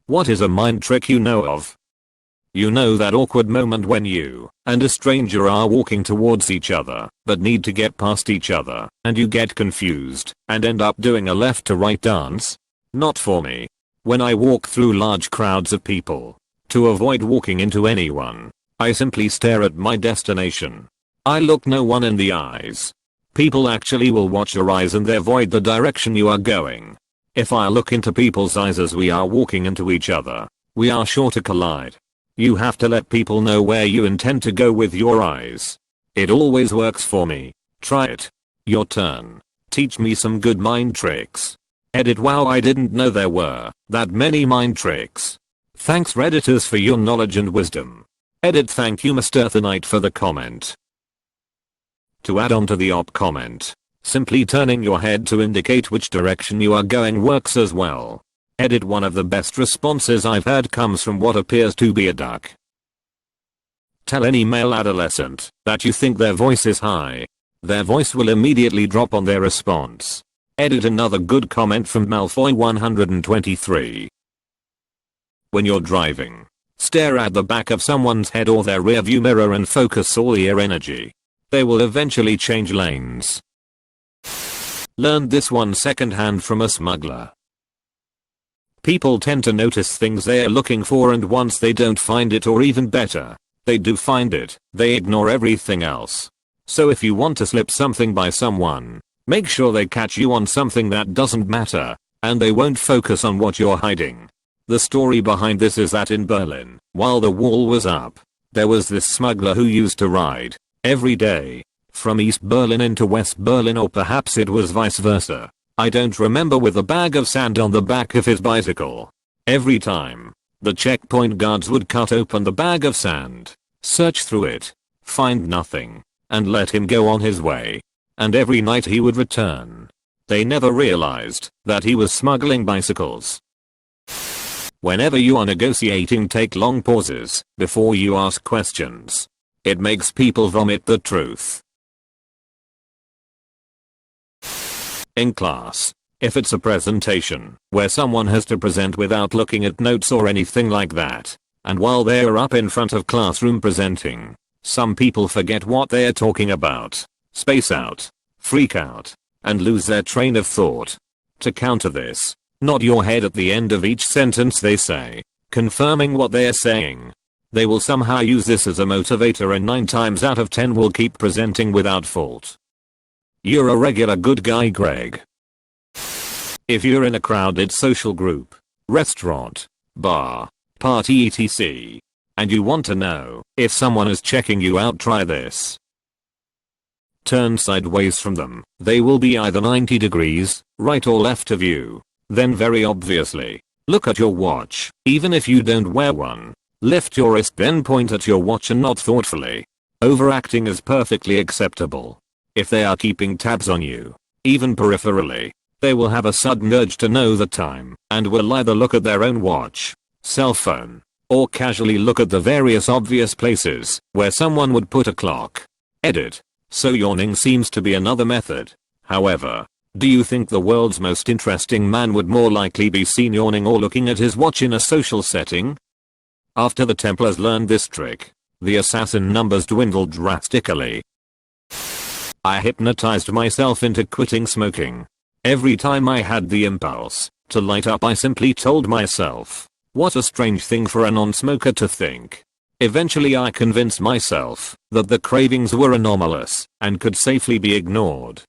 What is a mind trick you know of? You know that awkward moment when you and a stranger are walking towards each other, but need to get past each other, and you get confused and end up doing a left to right dance? Not for me. When I walk through large crowds of people, to avoid walking into anyone, I simply stare at my destination. I look no one in the eyes. People actually will watch your eyes and they avoid the direction you are going. If I look into people's eyes as we are walking into each other, we are sure to collide. You have to let people know where you intend to go with your eyes. It always works for me. Try it. Your turn. Teach me some good mind tricks. Edit. Wow, I didn't know there were that many mind tricks. Thanks Redditors for your knowledge and wisdom. Edit. Thank you Mr. Thanite for the comment. To add on to the op comment, simply turning your head to indicate which direction you are going works as well. Edit. One of the best responses I've heard comes from what appears to be a duck. Tell any male adolescent that you think their voice is high. Their voice will immediately drop on their response. Edit. Another good comment from Malfoy 123. When you're driving, stare at the back of someone's head or their rearview mirror and focus all your energy. They will eventually change lanes. Learned this one secondhand from a smuggler. People tend to notice things they are looking for, and once they don't find it, or even better, they do find it, they ignore everything else. So if you want to slip something by someone, make sure they catch you on something that doesn't matter, and they won't focus on what you're hiding. The story behind this is that in Berlin, while the wall was up, there was this smuggler who used to ride every day from East Berlin into West Berlin, or perhaps it was vice versa. I don't remember, with a bag of sand on the back of his bicycle. Every time, the checkpoint guards would cut open the bag of sand, search through it, find nothing, and let him go on his way. And every night he would return. They never realized that he was smuggling bicycles. Whenever you are negotiating, take long pauses before you ask questions. It makes people vomit the truth. In class, if it's a presentation where someone has to present without looking at notes or anything like that, and while they're up in front of classroom presenting, some people forget what they're talking about, space out, freak out, and lose their train of thought. To counter this, nod your head at the end of each sentence they say, confirming what they're saying. They will somehow use this as a motivator, and 9 times out of 10 will keep presenting without fault. You're a regular good guy, Greg. If you're in a crowded social group, restaurant, bar, party etc., and you want to know if someone is checking you out, try this. Turn sideways from them. They will be either 90 degrees, right or left of you. Then very obviously, look at your watch, even if you don't wear one. Lift your wrist, then point at your watch and nod thoughtfully. Overacting is perfectly acceptable. If they are keeping tabs on you, even peripherally, they will have a sudden urge to know the time, and will either look at their own watch, cell phone, or casually look at the various obvious places where someone would put a clock. Edit. So yawning seems to be another method. However, do you think the world's most interesting man would more likely be seen yawning or looking at his watch in a social setting? After the Templars learned this trick, the assassin numbers dwindled drastically. I hypnotized myself into quitting smoking. Every time I had the impulse to light up, I simply told myself, what a strange thing for a non-smoker to think. Eventually I convinced myself that the cravings were anomalous and could safely be ignored.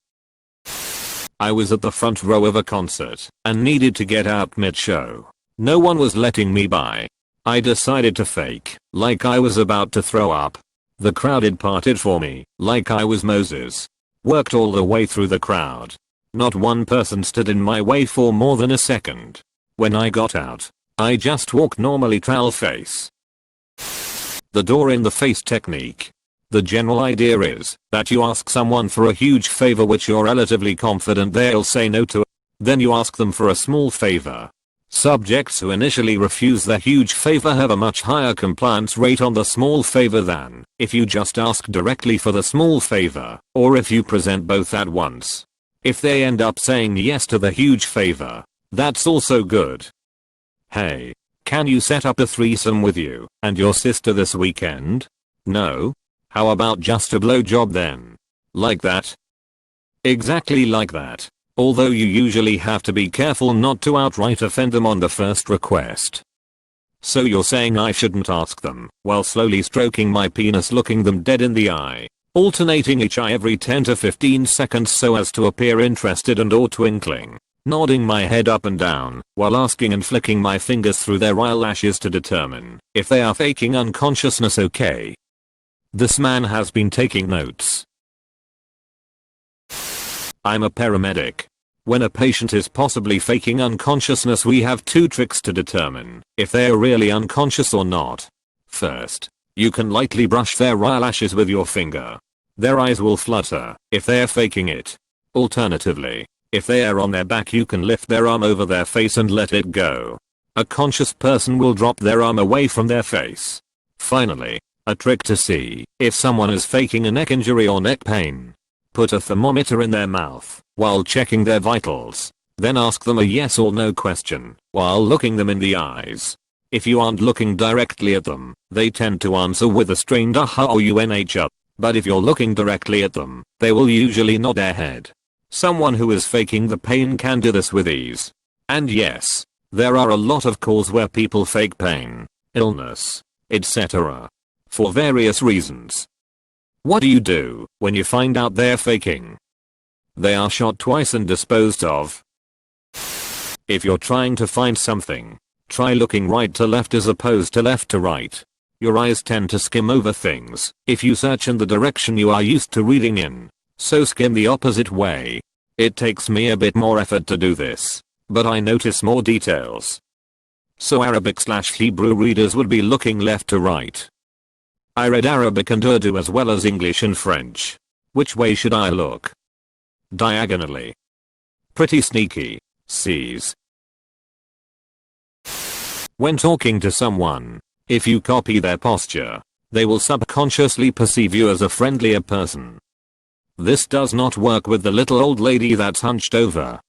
I was at the front row of a concert and needed to get out mid-show. No one was letting me by. I decided to fake like I was about to throw up. The crowd had parted for me like I was Moses. Worked all the way through the crowd. Not one person stood in my way for more than a second. When I got out, I just walked normally, trowel face. The door in the face technique. The general idea is that you ask someone for a huge favor which you're relatively confident they'll say no to. Then you ask them for a small favor. Subjects who initially refuse the huge favor have a much higher compliance rate on the small favor than if you just ask directly for the small favor, or if you present both at once. If they end up saying yes to the huge favor, that's also good. Hey, Can you set up a threesome with you and your sister this weekend? No? How about just a blowjob then? Like that? Exactly like that. Although you usually have to be careful not to outright offend them on the first request. So you're saying I shouldn't ask them while slowly stroking my penis, looking them dead in the eye, alternating each eye every 10 to 15 seconds so as to appear interested and or twinkling, nodding my head up and down while asking and flicking my fingers through their eyelashes to determine if they are faking unconsciousness. Okay. This man has been taking notes. I'm a paramedic. When a patient is possibly faking unconsciousness, we have two tricks to determine if they are really unconscious or not. First, you can lightly brush their eyelashes with your finger. Their eyes will flutter if they are faking it. Alternatively, if they are on their back, you can lift their arm over their face and let it go. A conscious person will drop their arm away from their face. Finally, a trick to see if someone is faking a neck injury or neck pain. Put a thermometer in their mouth while checking their vitals. Then ask them a yes or no question while looking them in the eyes. If you aren't looking directly at them, they tend to answer with a strained aha or UNH. But if you're looking directly at them, they will usually nod their head. Someone who is faking the pain can do this with ease. And yes, there are a lot of calls where people fake pain, illness, etc. for various reasons. What do you do when you find out they're faking? They are shot twice and disposed of. If you're trying to find something, try looking right to left as opposed to left to right. Your eyes tend to skim over things if you search in the direction you are used to reading in, so skim the opposite way. It takes me a bit more effort to do this, but I notice more details. So Arabic/Hebrew readers would be looking left to right. I read Arabic and Urdu as well as English and French. Which way should I look? Diagonally. Pretty sneaky. C's. When talking to someone, if you copy their posture, they will subconsciously perceive you as a friendlier person. This does not work with the little old lady that's hunched over.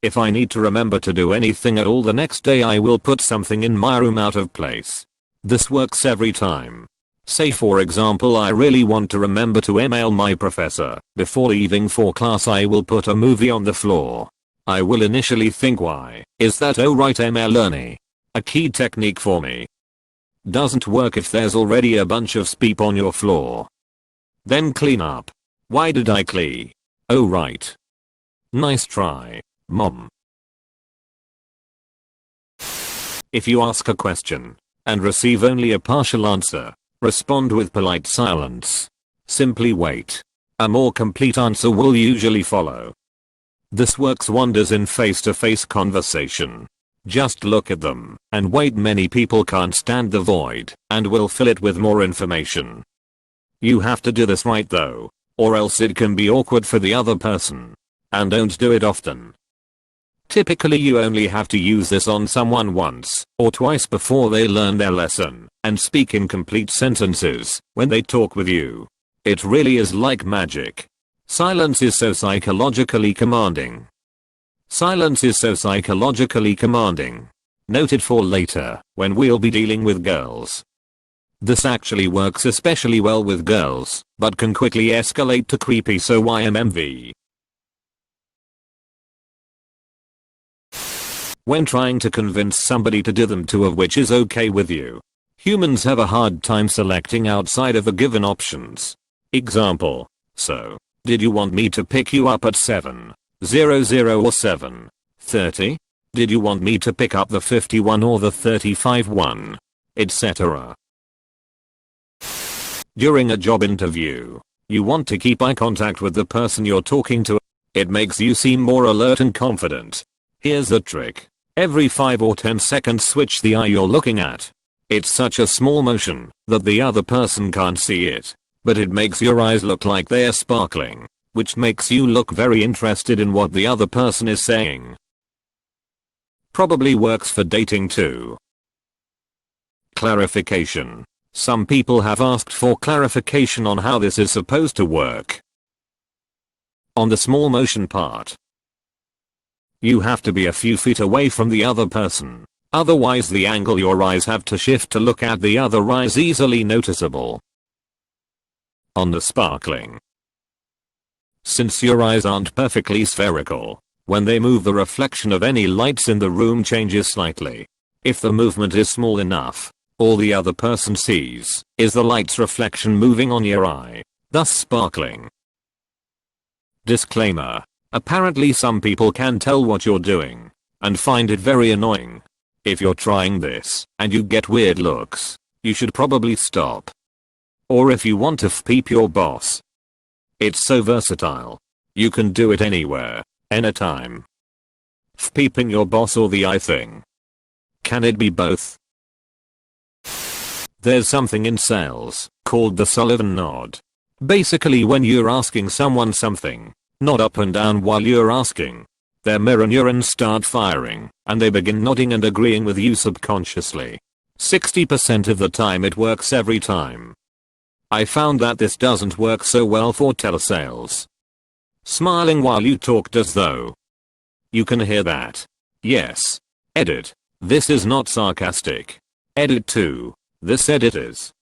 If I need to remember to do anything at all the next day, I will put something in my room out of place. This works every time. Say for example, I really want to remember to email my professor before leaving for class. I will put a movie on the floor. I will initially think, why is that? Oh right, email Ernie. A key technique for me. Doesn't work if there's already a bunch of speep on your floor. Then clean up. Why did I clean? Oh right. Nice try, mom. If you ask a question and receive only a partial answer, respond with polite silence. Simply wait. A more complete answer will usually follow. This works wonders in face-to-face conversation. Just look at them and wait. Many people can't stand the void and will fill it with more information. You have to do this right though, or else it can be awkward for the other person. And don't do it often. Typically you only have to use this on someone once or twice before they learn their lesson and speak in complete sentences when they talk with you. It really is like magic. Silence is so psychologically commanding. Silence is so psychologically commanding. Noted for later when we'll be dealing with girls. This actually works especially well with girls, but can quickly escalate to creepy, so YMMV. When trying to convince somebody to do them two of which is okay with you, humans have a hard time selecting outside of the given options. Example. So, did you want me to pick you up at 7:00 or 7:30? Did you want me to pick up the 51 or the 35 one? Etc. During a job interview, you want to keep eye contact with the person you're talking to. It makes you seem more alert and confident. Here's the trick. Every 5 or 10 seconds switch the eye you're looking at. It's such a small motion that the other person can't see it, but it makes your eyes look like they're sparkling, which makes you look very interested in what the other person is saying. Probably works for dating too. Clarification. Some people have asked for clarification on how this is supposed to work. On the small motion part, you have to be a few feet away from the other person. Otherwise the angle your eyes have to shift to look at the other eye is easily noticeable. On the sparkling. Since your eyes aren't perfectly spherical, when they move the reflection of any lights in the room changes slightly. If the movement is small enough, all the other person sees is the light's reflection moving on your eye, thus sparkling. Disclaimer. Apparently some people can tell what you're doing and find it very annoying. If you're trying this and you get weird looks, you should probably stop. Or if you want to peep your boss. It's so versatile. You can do it anywhere, anytime. Peeping your boss or the eye thing. Can it be both? There's something in sales called the Sullivan nod. Basically when you're asking someone something, nod up and down while you're asking. Their mirror neurons start firing, and they begin nodding and agreeing with you subconsciously. 60% of the time it works every time. I found that this doesn't work so well for telesales. Smiling while you talk does though. You can hear that. Yes. Edit. This is not sarcastic. Edit 2. This edit is.